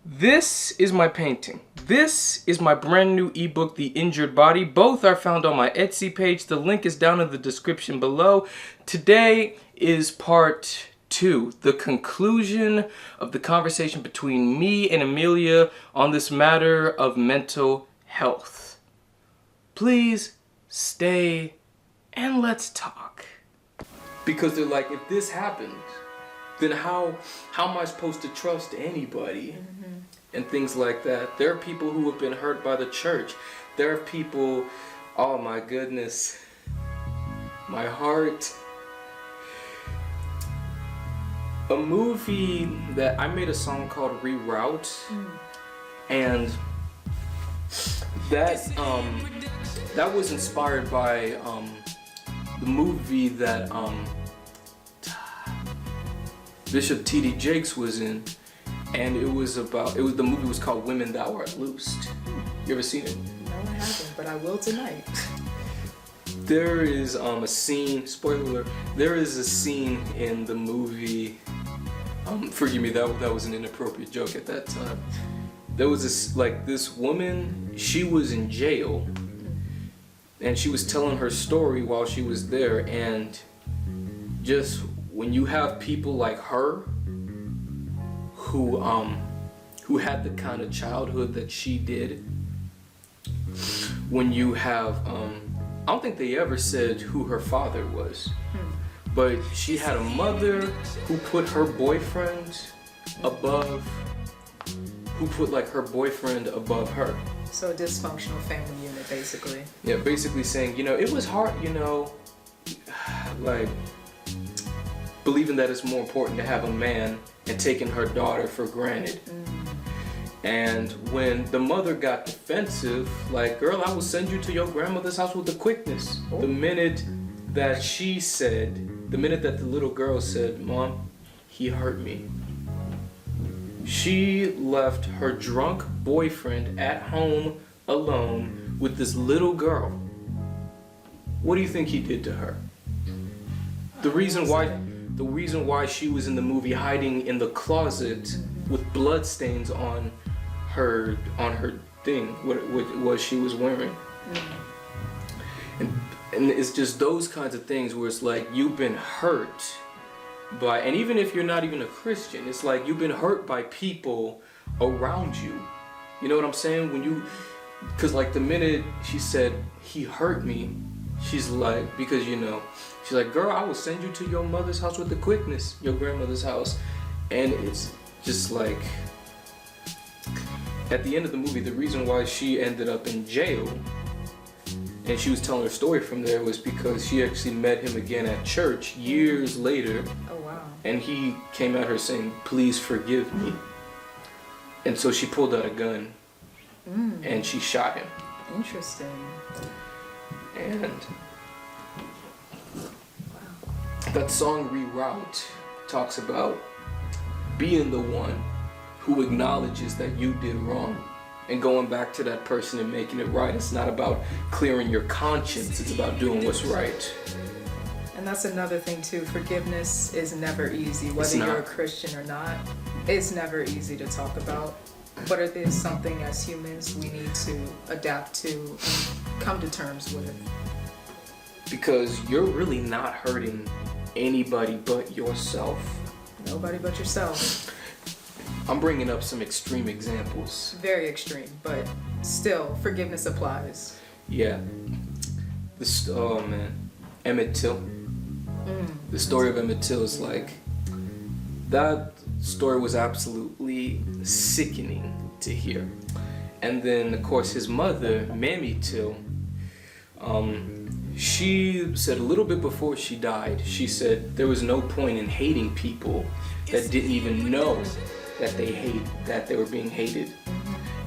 This is my painting. This is my brand new ebook, The Injured Body. Both are found on my Etsy page. The link is down in the description below. Today is part 2, the conclusion of the conversation between me and Amelia on this matter of mental health. Please stay and let's talk. Because they're like, if this happens, then how am I supposed to trust anybody? And things like that. There are people who have been hurt by the church. There are people, oh my goodness, my heart. A movie that I made a song called Reroute, and that was inspired by the movie that Bishop T.D. Jakes was in, and the movie was called Women Thou Art Loosed. You ever seen it? No, I haven't, but I will tonight. There is a scene, spoiler alert, there is a scene in the movie, forgive me, that was an inappropriate joke at that time. There was this woman, she was in jail, and she was telling her story while she was there, and just when you have people like her who had the kind of childhood that she did, when you have I don't think they ever said who her father was, but she had a mother who put her boyfriend above her. So a dysfunctional family unit, basically. Yeah, basically saying, it was hard, like believing that it's more important to have a man and taking her daughter for granted. And when the mother got defensive, like, girl, I will send you to your grandmother's house with the quickness. The minute that the little girl said, Mom, he hurt me, she left her drunk boyfriend at home alone with this little girl. What do you think he did to her? The reason why she was in the movie hiding in the closet with blood stains on her thing, what she was wearing. And it's just those kinds of things where it's like you've been hurt by, and even if you're not even a Christian, it's like you've been hurt by people around you. You know what I'm saying? Because like the minute she said, he hurt me, she's like, because she's like, girl, I will send you to your mother's house with the quickness, your grandmother's house. And it's just like, at the end of the movie, the reason why she ended up in jail, and she was telling her story from there, was because she actually met him again at church years later. Oh, wow. And he came at her saying, please forgive me. And so she pulled out a gun and she shot him. Interesting. And that song Reroute talks about being the one who acknowledges that you did wrong and going back to that person and making it right. It's not about clearing your conscience, it's about doing what's right. And that's another thing too, forgiveness is never easy, whether you're a Christian or not. It's never easy to talk about, but it is something as humans we need to adapt to and come to terms with. Because you're really not hurting anybody but yourself. Nobody but yourself. I'm bringing up some extreme examples. Very extreme, but still, forgiveness applies. Yeah. Emmett Till. The story of Emmett Till is like, that story was absolutely sickening to hear. And then, of course, his mother, Mamie Till, she said a little bit before she died, she said there was no point in hating people that didn't even know that they were being hated.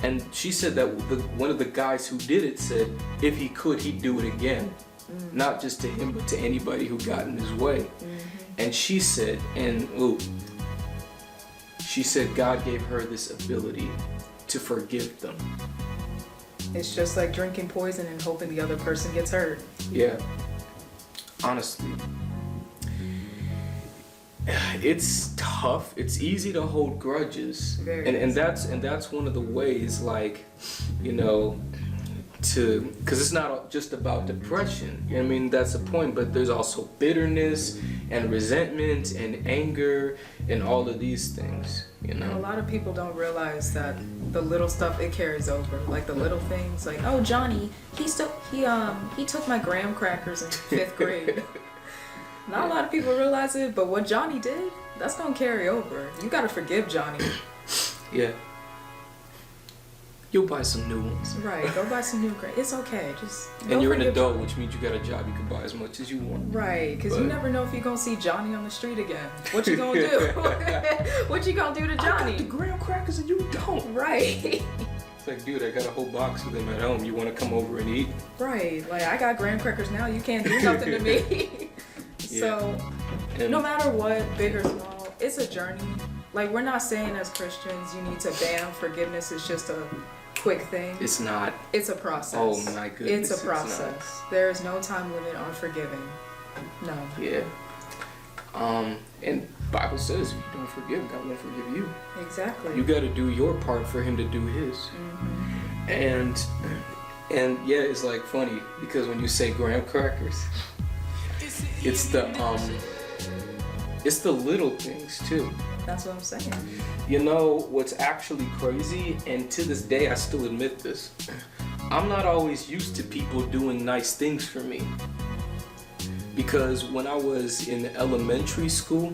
And she said that one of the guys who did it said if he could, he'd do it again. Not just to him, but to anybody who got in his way. And she said, God gave her this ability to forgive them. It's just like drinking poison and hoping the other person gets hurt. Yeah. Honestly. it's tough. It's easy to hold grudges, and that's one of the ways, like, you know, because it's not just about depression. I mean, that's the point, but there's also bitterness and resentment and anger and all of these things, you know. And a lot of people don't realize that the little stuff, it carries over. Like the little things, like, oh, Johnny, he took my graham crackers in 5th grade. Not a lot of people realize it, but what Johnny did, that's gonna carry over. You gotta forgive Johnny. Yeah. You'll buy some new ones. Right, go buy some new graham. It's okay, just. And you're an adult, which means you got a job. You can buy as much as you want. Right, because you never know if you're gonna see Johnny on the street again. What you gonna do? What you gonna do to Johnny? I got the graham crackers and you don't. Right. It's like, dude, I got a whole box of them at home. You want to come over and eat? Right, like I got graham crackers now. You can't do nothing to me. So, no matter what, big or small, it's a journey. Like, we're not saying as Christians you need to ban forgiveness. It's just a quick thing. It's not. It's a process. Oh my goodness. It's a process. There is no time limit on forgiving. No. Yeah. And Bible says if you don't forgive, God won't forgive you. Exactly. You got to do your part for Him to do His. Mm-hmm. And yeah, it's like funny because when you say graham crackers, it's the little things too. That's what I'm saying. You know what's actually crazy, and to this day I still admit this, I'm not always used to people doing nice things for me. Because when I was in elementary school,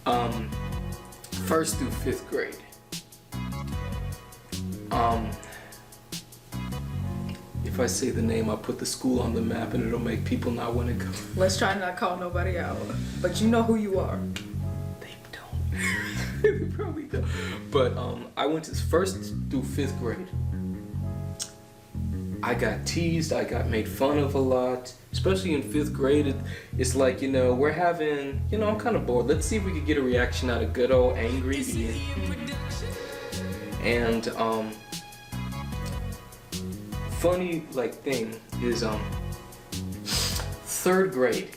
1st through 5th grade, if I say the name, I'll put the school on the map and it'll make people not want to go. Let's try not call nobody out, but you know who you are. They don't. They probably don't. But I went to 1st through 5th grade. I got teased, I got made fun of a lot, especially in 5th grade. It's like, you know, we're having, you know, I'm kind of bored. Let's see if we could get a reaction out of good old angry Ian. And funny like thing is 3rd grade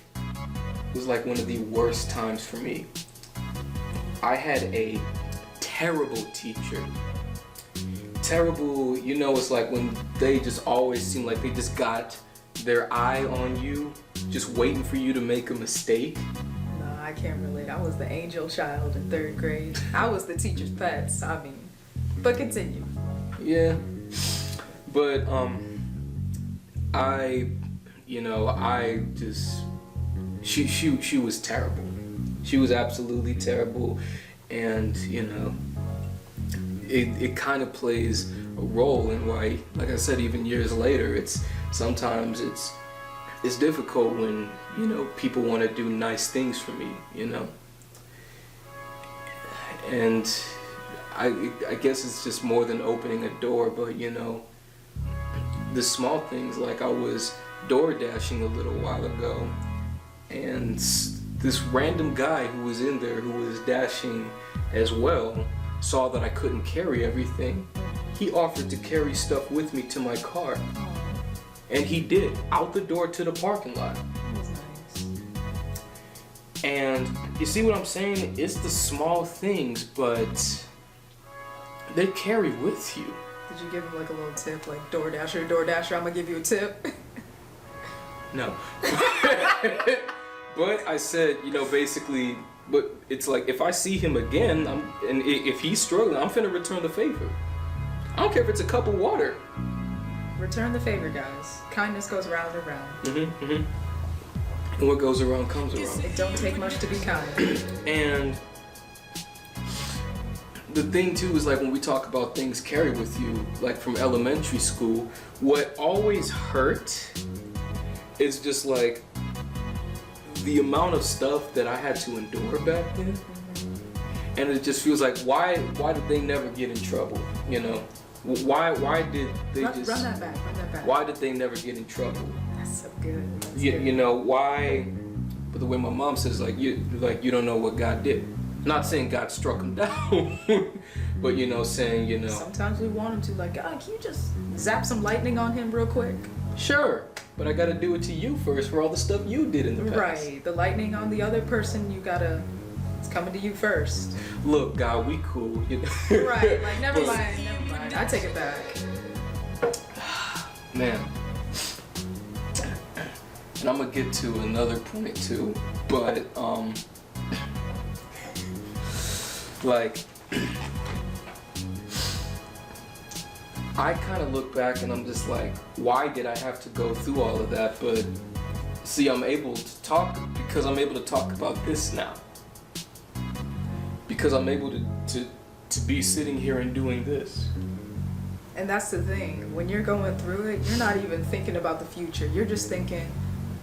was like one of the worst times for me. I had a terrible teacher. Terrible, you know, it's like when they just always seem like they just got their eye on you, just waiting for you to make a mistake. No, I can't relate. I was the angel child in 3rd grade. I was the teacher's pets, I mean. But continue. Yeah. But she was terrible. She was absolutely terrible, and you know, it kind of plays a role in why, like I said, even years later, sometimes it's difficult when, you know, people want to do nice things for me, you know. And I guess it's just more than opening a door, but you know, the small things, like I was door dashing a little while ago, and this random guy who was in there who was dashing as well saw that I couldn't carry everything. He offered to carry stuff with me to my car, and he did, out the door to the parking lot. That was nice. And you see what I'm saying? It's the small things, but they carry with you. Did you give him like a little tip, like DoorDasher, I'm gonna give you a tip? No. But I said, you know, basically, but it's like if I see him again, and if he's struggling, I'm finna return the favor. I don't care if it's a cup of water. Return the favor, guys. Kindness goes round and round. And what goes around comes around. It don't take much to be kind. And the thing too is, like, when we talk about things carry with you, like from elementary school, what always hurt is just like the amount of stuff that I had to endure back then. And it just feels like, why did they never get in trouble? You know, why did they run that back. Why did they never get in trouble? That's so good. You know why? But the way my mom says, like you don't know what God did. Not saying God struck him down, but saying, Sometimes we want him to, like, God, can you just zap some lightning on him real quick? Sure, but I gotta do it to you first for all the stuff you did in the past. Right, the lightning on the other person, it's coming to you first. Look, God, we cool. Right, like, never mind. I take it back. Man. And I'm gonna get to another point too, but like, I kind of look back and I'm just like, why did I have to go through all of that? But see, I'm able to talk because I'm able to talk about this now. Because I'm able to be sitting here and doing this. And that's the thing. When you're going through it, you're not even thinking about the future. You're just thinking,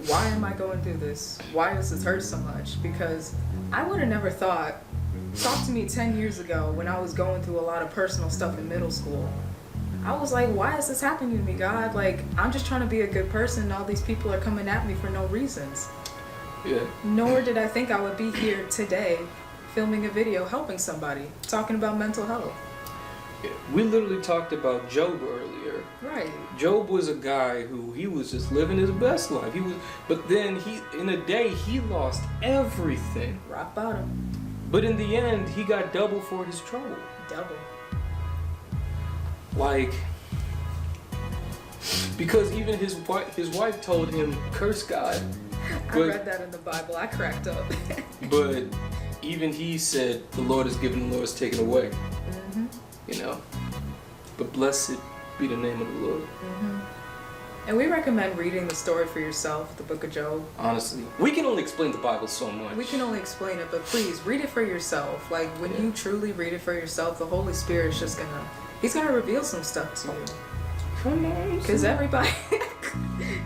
why am I going through this? Why does this hurt so much? Because I would have never thought, talk to me 10 years ago when I was going through a lot of personal stuff in middle school. I was like, why is this happening to me, God? Like, I'm just trying to be a good person and all these people are coming at me for no reasons. Yeah. Nor did I think I would be here today filming a video helping somebody, talking about mental health. Yeah. We literally talked about Job earlier. Right. Job was a guy who he was just living his best life. But then in a day he lost everything. Rock bottom. But in the end, he got double for his trouble. Double. Like, because even his wife told him, curse God. I read that in the Bible. I cracked up. But even he said, the Lord is given, the Lord is taken away. Mm-hmm. But blessed be the name of the Lord. Mm-hmm. And we recommend reading the story for yourself, the book of Job. Honestly, we can only explain the Bible so much. We can only explain it, but please read it for yourself. Like, when you truly read it for yourself, the Holy Spirit is just He's gonna reveal some stuff to you. Come on. Because everybody,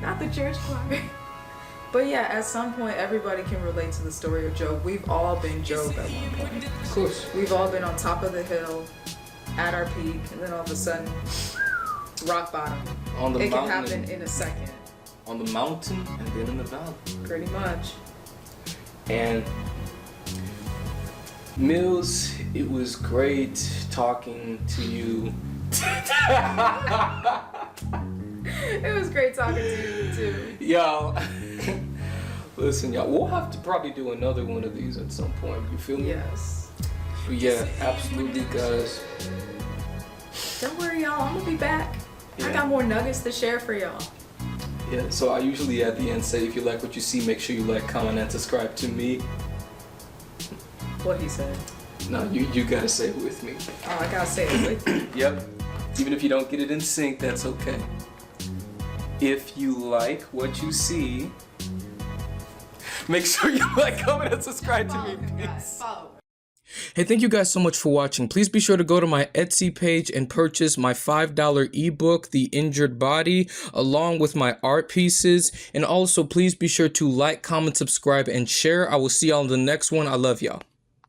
not the church choir. But yeah, at some point, everybody can relate to the story of Job. We've all been Job at one point. Of course. We've all been on top of the hill, at our peak, and then all of a sudden, rock bottom. On the it mountain. Can happen in a second. On the mountain and then in the valley. Pretty much. And Mills, it was great talking to you. It was great talking to you too. Y'all, listen, y'all, we'll have to probably do another one of these at some point. You feel me? Yes. But yeah, absolutely, guys. Don't worry, y'all. I'm gonna be back. Yeah. I got more nuggets to share for y'all. Yeah, so I usually at the end say, if you like what you see, make sure you like, comment, and subscribe to me. What he said. No, you gotta say it with me. Oh, I gotta say it with you. Yep. Even if you don't get it in sync, that's okay. If you like what you see, make sure you like, comment, and subscribe to me. Guys, follow. Hey, thank you guys so much for watching. Please be sure to go to my Etsy page and purchase my $5 ebook, The Injured Body, along with my art pieces. And also, please be sure to like, comment, subscribe, and share. I will see y'all in the next one. I love y'all.